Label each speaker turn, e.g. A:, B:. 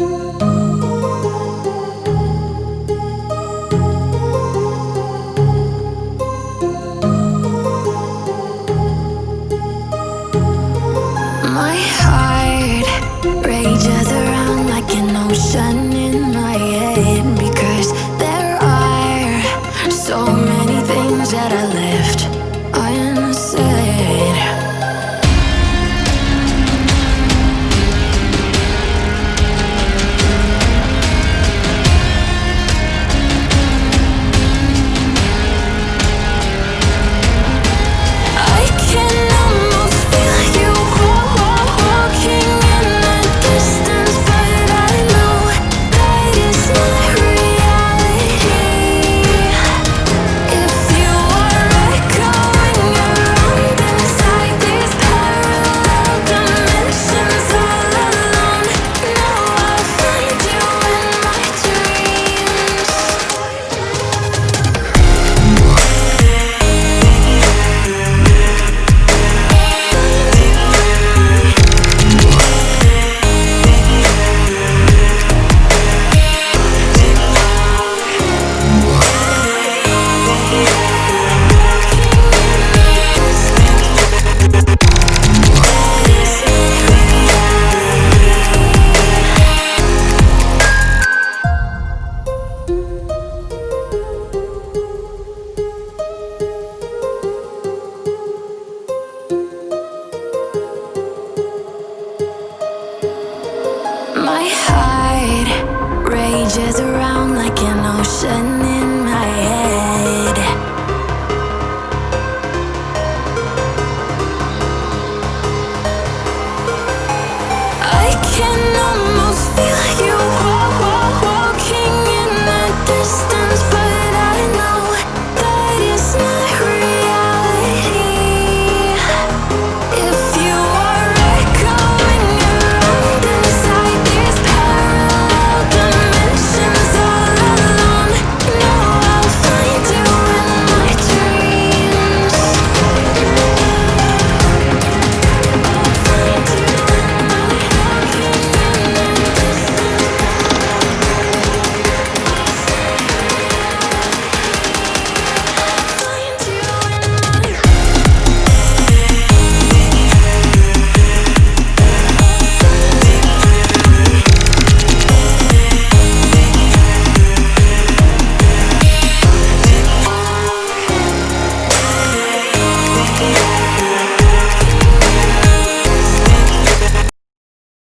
A: My heart rages around like an ocean in my head, because there are so many things that I left unsaid. I can almost feel you walking in the distance, but I know that it's not reality. If you are echoing around inside these parallel dimensions all alone, now I'll find you in my dreams. My heart rages around like an ocean in my head. I can almost feel you walking in the distance.